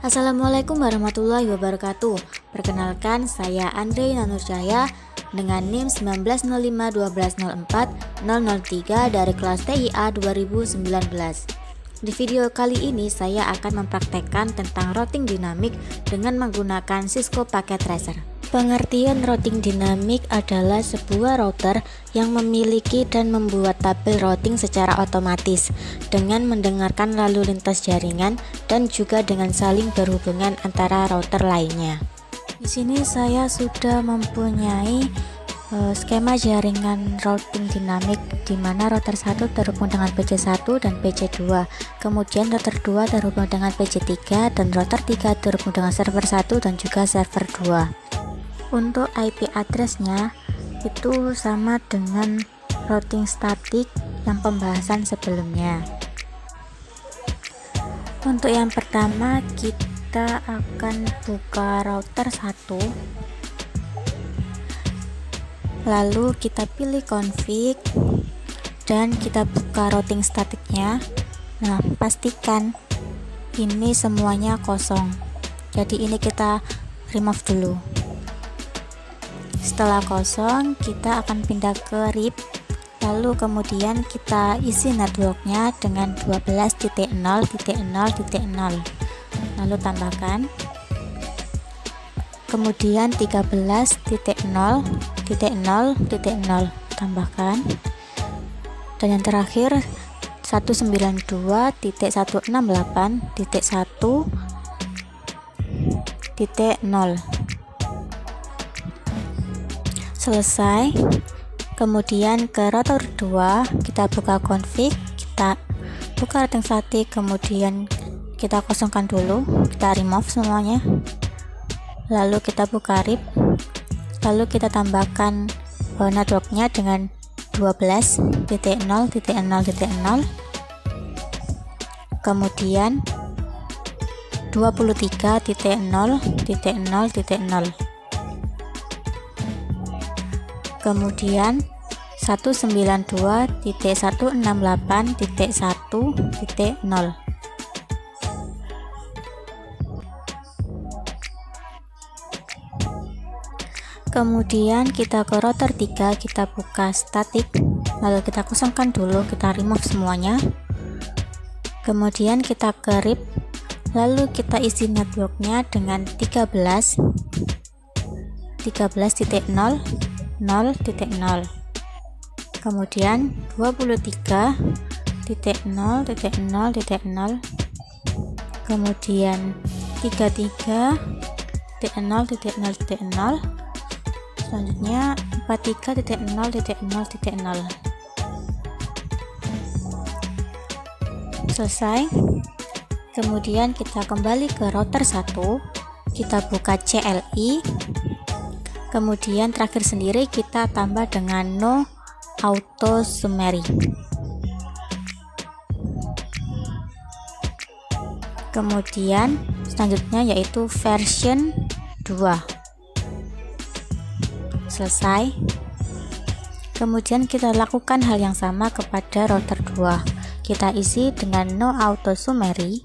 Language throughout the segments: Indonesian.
Assalamualaikum warahmatullahi wabarakatuh. Perkenalkan, saya Andre Nanurcaya dengan NIM 1905-1204-003 dari kelas TIA 2019. Di video kali ini saya akan mempraktekkan tentang routing dinamik dengan menggunakan Cisco Packet Tracer. Pengertian routing dinamik adalah sebuah router yang memiliki dan membuat tabel routing secara otomatis dengan mendengarkan lalu lintas jaringan dan juga dengan saling berhubungan antara router lainnya. Di sini saya sudah mempunyai skema jaringan routing dinamik di mana router 1 terhubung dengan PC1 dan PC2, kemudian router 2 terhubung dengan PC3 dan router 3 terhubung dengan server 1 dan juga server 2. Untuk IP address-nya itu sama dengan routing statik yang pembahasan sebelumnya. Untuk yang pertama kita akan buka router 1, lalu kita pilih config dan kita buka routing statiknya. Nah, pastikan ini semuanya kosong, jadi ini kita remove dulu. Setelah kosong, kita akan pindah ke RIP, lalu kemudian kita isi networknya dengan 12.0.0.0, lalu tambahkan, kemudian 13.0.0.0 tambahkan, dan yang terakhir 192.168.1.0. Selesai. Kemudian ke router 2 kita buka config, kita buka routing static, kemudian kita kosongkan dulu, kita remove semuanya, lalu kita buka RIP, lalu kita tambahkan networknya dengan 12.0.0.0, kemudian 23.0.0.0, kemudian 192.168.1.0. Kemudian kita ke router 3, kita buka statik, lalu kita kosongkan dulu, kita remove semuanya, kemudian kita ke RIP, lalu kita isi networknya dengan 13.0.0.0, kemudian 23.0.0.0, kemudian 33.0.0.0, selanjutnya 43.0.0.0. Selesai. Kemudian kita kembali ke router 1, kita buka CLI, kemudian terakhir sendiri kita tambah dengan no auto summary. Kemudian selanjutnya yaitu version 2. Selesai. Kemudian kita lakukan hal yang sama kepada router 2. Kita isi dengan no auto summary.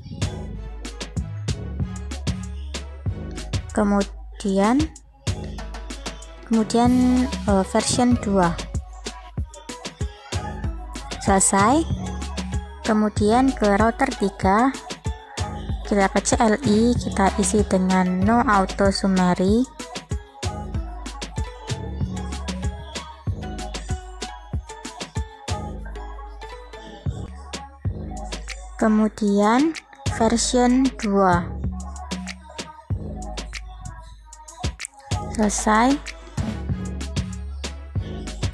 Kemudian version 2. Selesai. Kemudian ke router 3 kita ke CLI, kita isi dengan no auto summary, kemudian version 2. Selesai.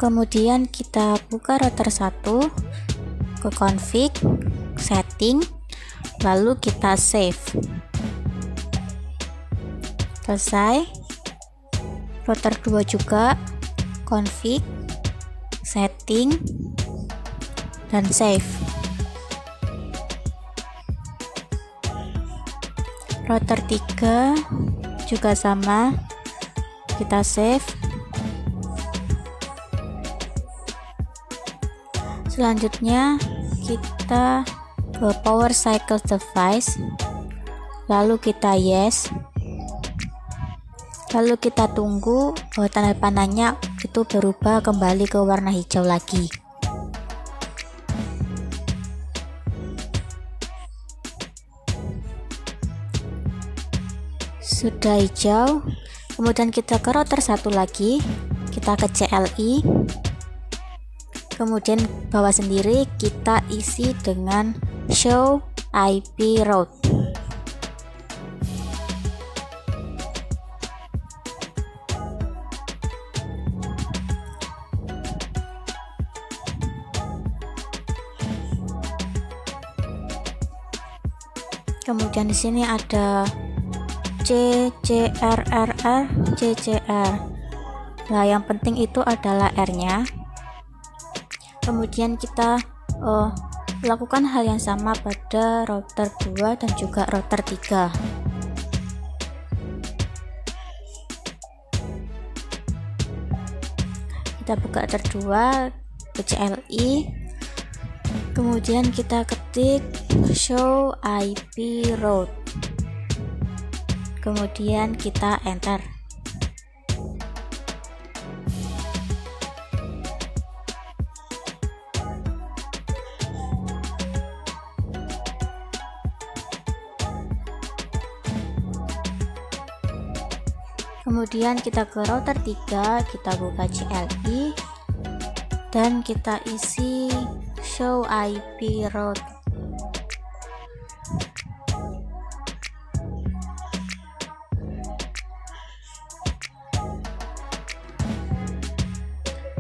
Kemudian kita buka router 1, ke config, setting, lalu kita save. Selesai. Router 2 juga, config, setting, dan save. Router 3 juga sama, kita save. Selanjutnya kita ke power cycle device, lalu kita yes, lalu kita tunggu tanda panahnya itu berubah kembali ke warna hijau lagi. Sudah hijau, kemudian kita ke router satu lagi, kita ke CLI, kemudian bawah sendiri kita isi dengan show IP route. Kemudian di sini ada CCRRR, CCR. Nah, yang penting itu adalah R-nya. Kemudian kita lakukan hal yang sama pada router 2 dan juga router 3. Kita buka router 2 ke CLI, kemudian kita ketik show IP route, kemudian kita enter. Kemudian kita ke router 3, kita buka CLI dan kita isi show IP route.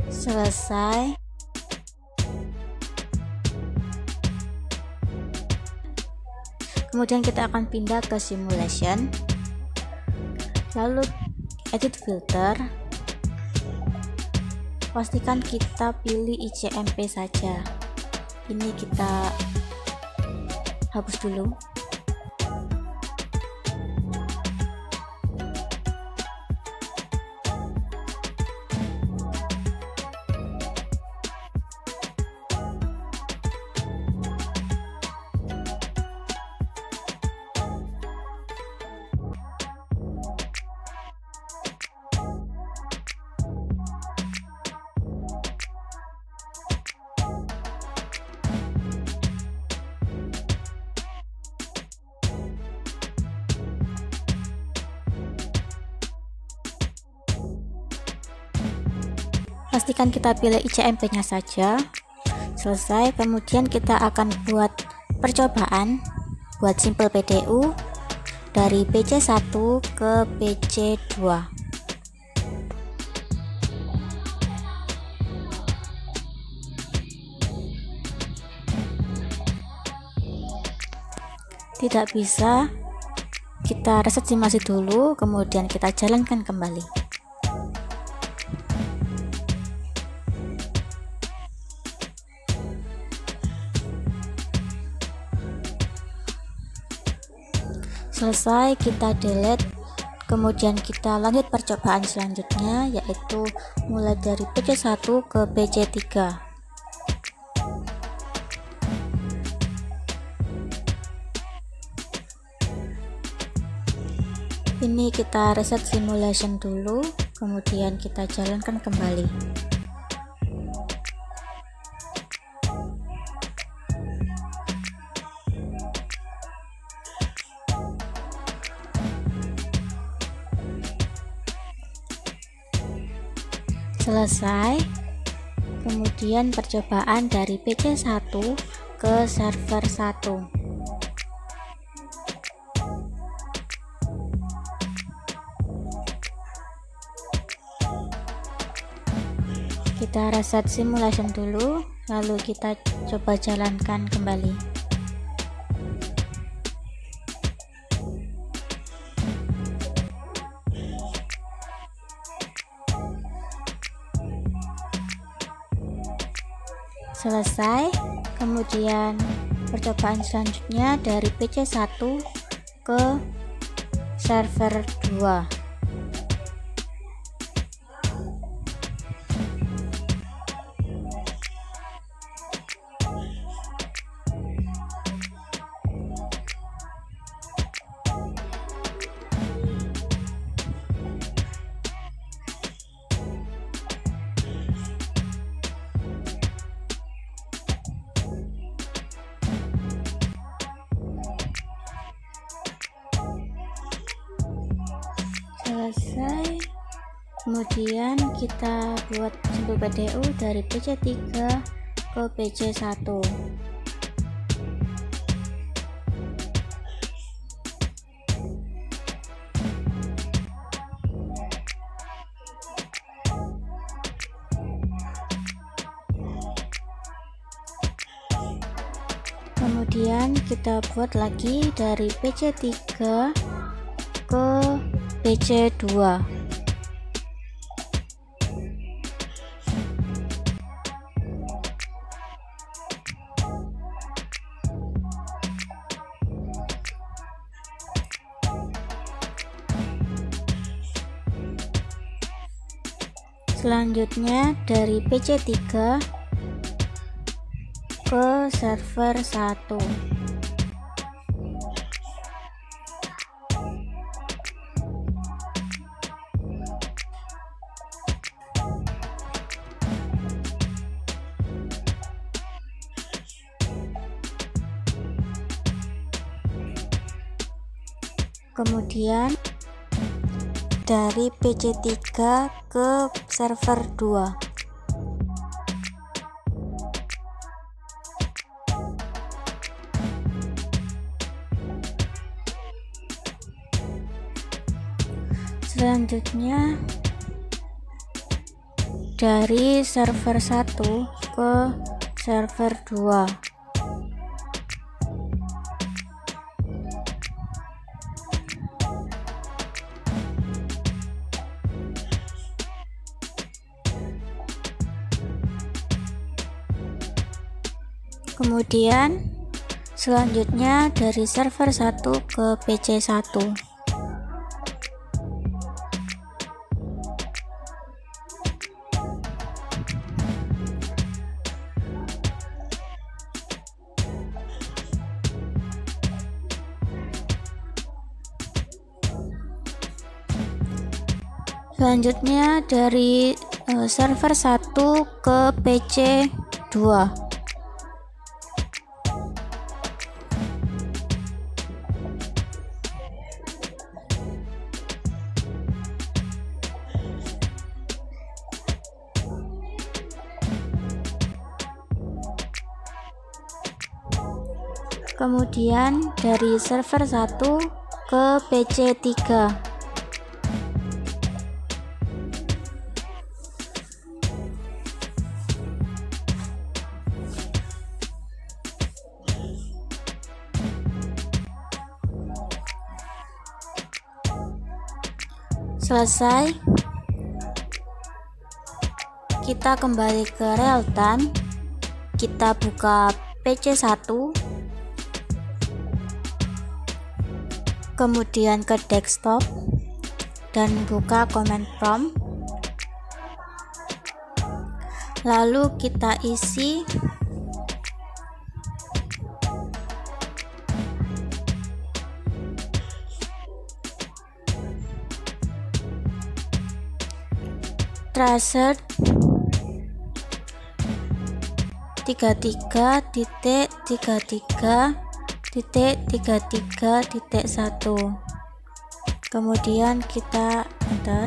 Selesai. Kemudian kita akan pindah ke simulation, lalu edit filter, pastikan kita pilih ICMP saja. Ini kita hapus dulu. Pastikan kita pilih ICMP-nya saja. Selesai. Kemudian kita akan buat percobaan buat simple PDU dari PC1 ke PC2. Tidak bisa, kita reset simulasi dulu, kemudian kita jalankan kembali. Selesai, kita delete, kemudian kita lanjut percobaan selanjutnya, yaitu mulai dari PC1 ke PC3. Ini kita reset simulation dulu, kemudian kita jalankan kembali. Selesai. Kemudian percobaan dari PC1 ke server 1. Kita reset simulation dulu, lalu kita coba jalankan kembali. Selesai. Kemudian percobaan selanjutnya dari PC1 ke server 2. Selesai, kemudian kita buat simpul PDU dari PC3 ke PC1. Kemudian kita buat lagi dari PC3 ke PC2. Selanjutnya dari PC3 ke server 1. Kemudian dari PC3 ke server 2. Selanjutnya dari server 1 ke server 2. Kemudian selanjutnya dari server 1 ke PC1. Selanjutnya dari server 1 ke PC2. Kemudian dari server 1 ke PC3. Selesai, kita kembali ke real time. Kita buka PC1, kemudian ke desktop dan buka command prompt, lalu kita isi tracer 33.33.1, kemudian kita enter.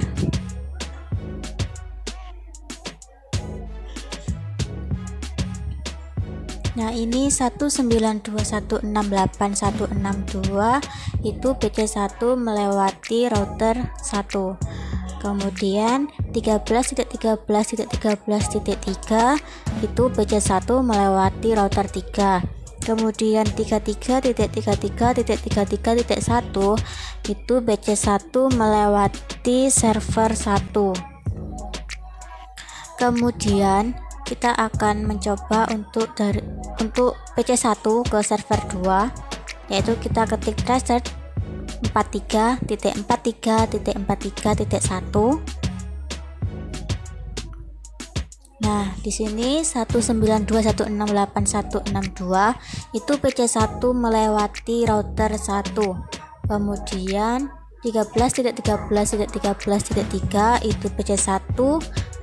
Nah, ini 192.168.162 itu PC1 melewati router 1. Kemudian 13.13.13.3 itu PC1 melewati router 3. Kemudian 33.33.33.1 itu PC1 melewati server 1. Kemudian kita akan mencoba untuk PC1 ke server 2, yaitu kita ketik tracer 43.43.43.1. Nah, di sini 192.168.162 itu PC1 melewati router 1. Kemudian 13.13.13.3 itu PC1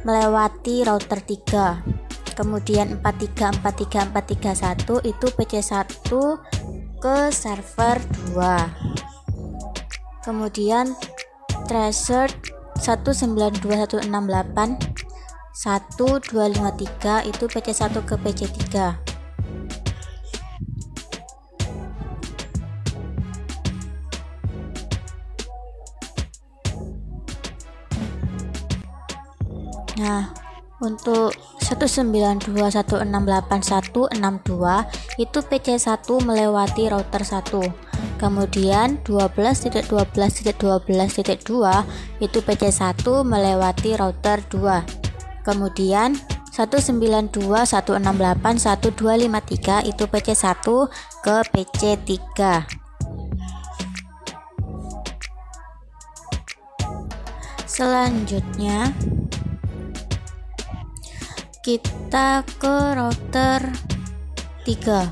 melewati router 3. Kemudian 43.43.43.1 itu PC1 ke server 2. Kemudian tracer 192168 1253 itu PC1 ke PC3. Nah, untuk 192.168.162 itu PC1 melewati router 1. Kemudian 12.12.12.2 itu PC1 melewati router 2. Kemudian 192.168.1.253 itu PC1 ke PC3. Selanjutnya kita ke router 3.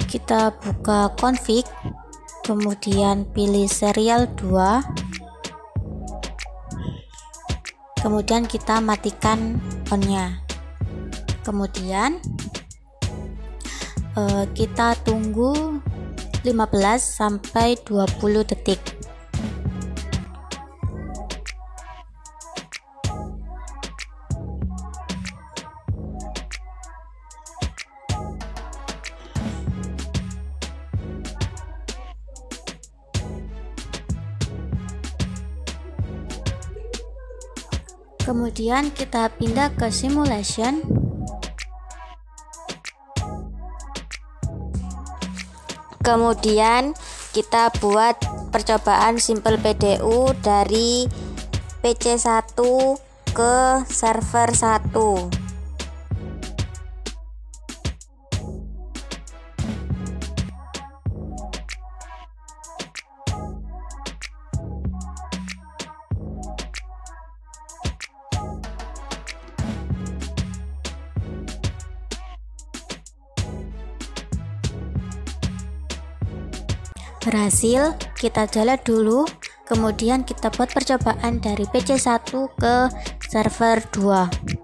Kita buka config, kemudian pilih serial 2, kemudian kita matikan on-nya. Kemudian kita tunggu 15 sampai 20 detik. Kemudian kita pindah ke simulation. Kemudian kita buat percobaan simple PDU dari PC1 ke server 1. Berhasil, kita jalan dulu, kemudian kita buat percobaan dari PC1 ke server 2.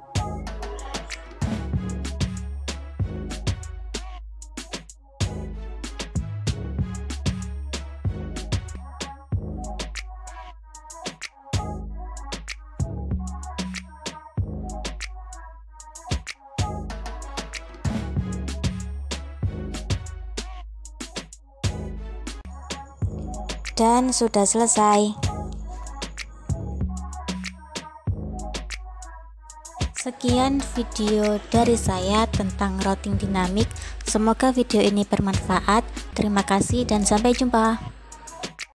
Dan sudah selesai. Sekian video dari saya tentang routing dinamik. Semoga video ini bermanfaat. Terima kasih dan sampai jumpa.